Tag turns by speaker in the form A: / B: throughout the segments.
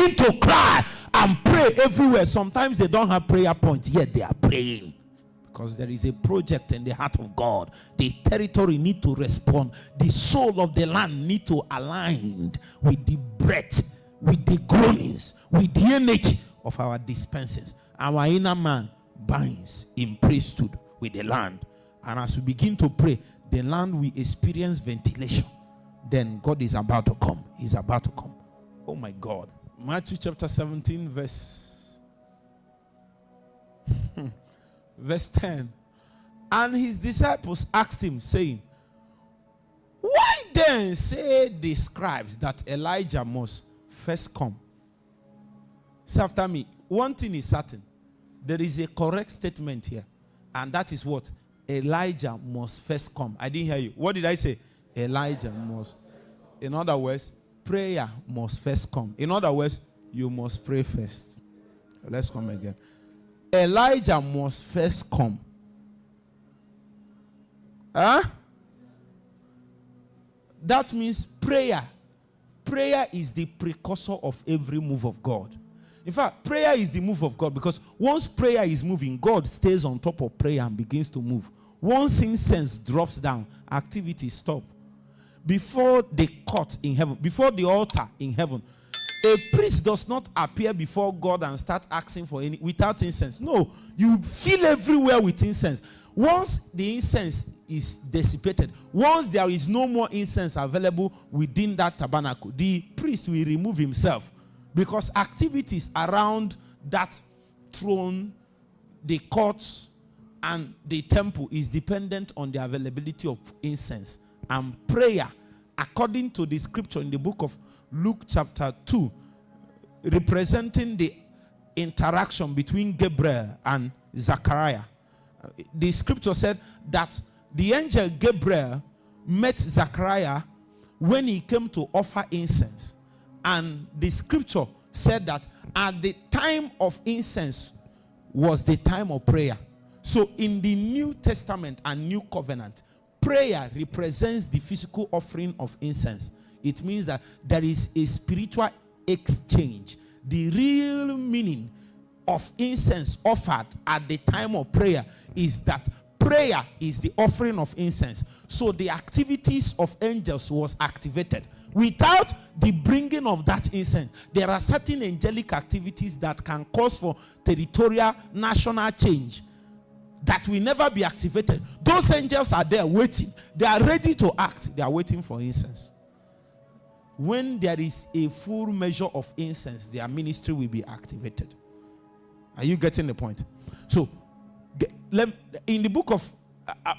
A: begin to cry and pray everywhere. Sometimes they don't have prayer points, yet they are praying. Because there is a project in the heart of God. The territory need to respond. The soul of the land need to align with the breath, with the groanings, with the energy of our dispensers. Our inner man binds in priesthood with the land. And as we begin to pray, the land will experience ventilation. Then God is about to come. He's about to come. Oh my God. Matthew chapter 17 verse 10. And his disciples asked him, saying, why then say the scribes that Elijah must first come? Say after me, one thing is certain. There is a correct statement here. And that is what? Elijah must first come. I didn't hear you. What did I say? Elijah must. In other words, prayer must first come. In other words, you must pray first. Let's come again. Elijah must first come. Huh? That means prayer. Prayer is the precursor of every move of God. In fact, prayer is the move of God, because once prayer is moving, God stays on top of prayer and begins to move. Once incense drops down, activity stops. Before the court in heaven, before the altar in heaven, a priest does not appear before God and start asking for any without incense. No, you fill everywhere with incense. Once the incense is dissipated, once there is no more incense available within that tabernacle, the priest will remove himself, because activities around that throne, the courts, and the temple is dependent on the availability of incense. And prayer, according to the scripture in the book of Luke chapter 2, representing the interaction between Gabriel and Zachariah. The scripture said that the angel Gabriel met Zachariah when he came to offer incense. And the scripture said that at the time of incense was the time of prayer. So in the New Testament and New Covenant, prayer represents the physical offering of incense. It means that there is a spiritual exchange. The real meaning of incense offered at the time of prayer is that prayer is the offering of incense. So the activities of angels was activated. Without the bringing of that incense, there are certain angelic activities that can cause for territorial, national change that will never be activated. Those angels are there waiting. They are ready to act. They are waiting for incense. When there is a full measure of incense, their ministry will be activated. Are you getting the point? So, in the book of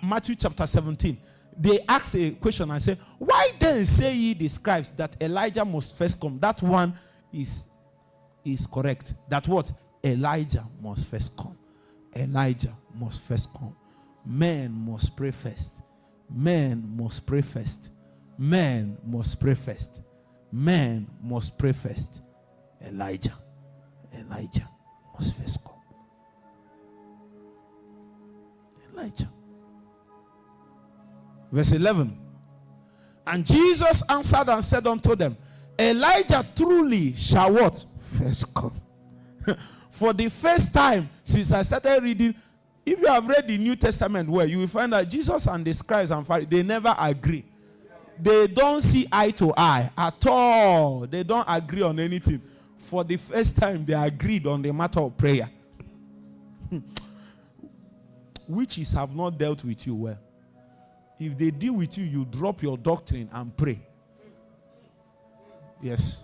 A: Matthew chapter 17, they ask a question and say, why then say ye the scribes that Elijah must first come? That one is correct. That what? Elijah must first come. Elijah must first come. Men must pray first. Men must pray first. Men must pray first. Men must pray first. Elijah must first come. Elijah. Verse 11. And Jesus answered and said unto them, Elijah truly shall what? First come. For the first time since I started reading, if you have read the New Testament well, you will find that Jesus and the scribes and Pharisees, they never agree. They don't see eye to eye at all. They don't agree on anything. For the first time, they agreed on the matter of prayer. Witches have not dealt with you well. If they deal with you, you drop your doctrine and pray. Yes.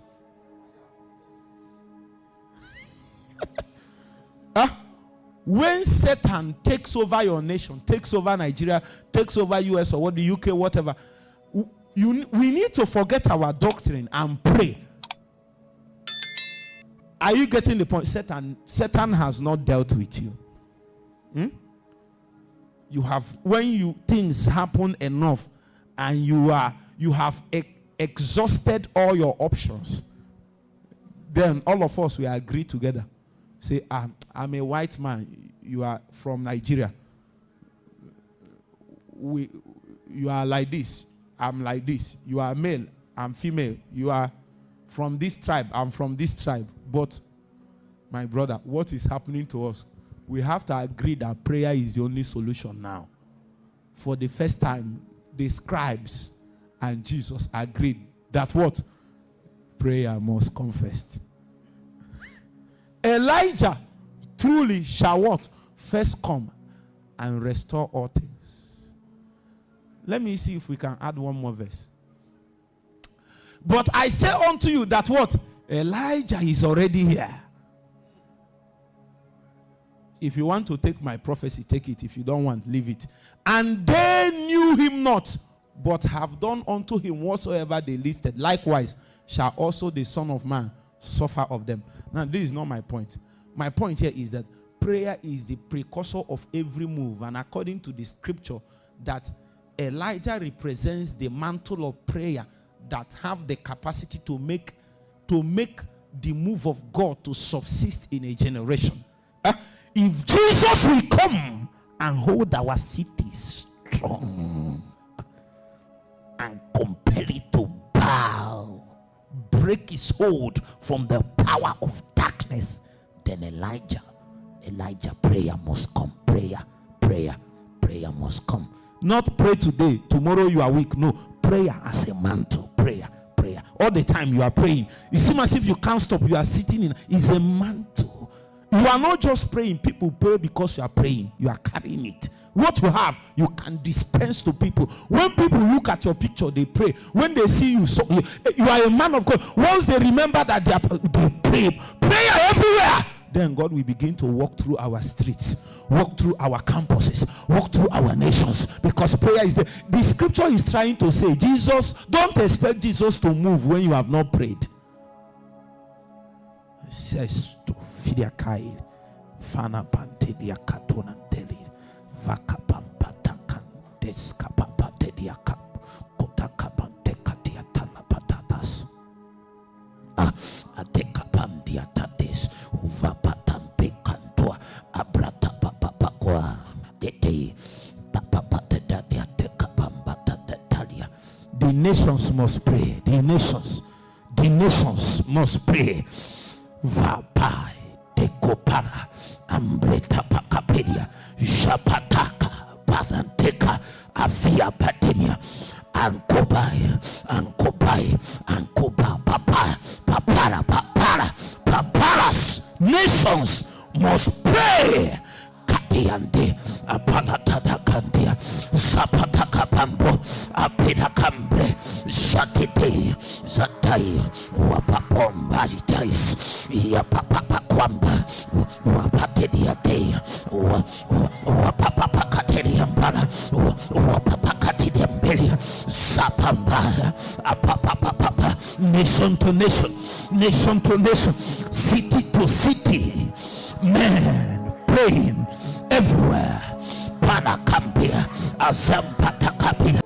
A: When Satan takes over your nation, takes over Nigeria, takes over US or what the UK, whatever, we need to forget our doctrine and pray. Are you getting the point? Satan has not dealt with you. You have, when things happen enough and you have exhausted all your options, then all of us will agree together. Say, I'm a white man. You are from Nigeria. You are like this. I'm like this. You are male. I'm female. You are from this tribe, I'm from this tribe. But, my brother, what is happening to us? We have to agree that prayer is the only solution now. For the first time, the scribes and Jesus agreed that what? Prayer must come first. Elijah truly shall what? First come and restore all things. Let me see if we can add one more verse. But I say unto you that what? Elijah is already here. If you want to take my prophecy, take it. If you don't want, leave it. And they knew him not, but have done unto him whatsoever they listed. Likewise shall also the Son of Man suffer of them. Now, this is not my point. My point here is that prayer is the precursor of every move. And according to the scripture, that Elijah represents the mantle of prayer that have the capacity to make the move of God to subsist in a generation. If Jesus will come and hold our cities strong and compel it to bow, break its hold from the power of darkness, then Elijah, prayer must come. Prayer must come. Not pray today, tomorrow you are weak. No, prayer as a mantle. Prayer. All the time you are praying. It seems as if you can't stop. You are sitting in. It's a mantle. You are not just praying. People pray because you are praying. You are carrying it. What you have, you can dispense to people. When people look at your picture, they pray. When they see you, so you are a man of God. Once they remember that they pray. Prayer everywhere. Then God will begin to walk through our streets, walk through our campuses, walk through our nations. Because prayer is the scripture is trying to say, don't expect Jesus to move when you have not prayed. It says to Fidiakai, Fana Pantedia Katonanteli, Vakapampatakan, Deskapampatediakap, Kotakapantekatiatana patatas. Adekapandiatades, Uvapatampe Kantua, Abrata Papapaqua, Dete, Papapatadadia, Tekapambatalia. The nations must pray. The nations must pray. Vapai, Tekopara, Ambreta Pakapedia, Japataka, Paranteka, Avia Patenia, Ankobai, Papa, Papara, Paparas. Nations must pray. Katiande, Apanatada Kandia, Zapataka Pambo, Apina Cambre, Zatite, Zatai, Wapapom Maritais, Yapapa Quamba, Wapatedia Day, Wapapa Cateriambana, Wapapa Catiriambelia, Zapamba, Apapa, nation to nation, city to city, men praying everywhere. Panacambia, Azampatakapia.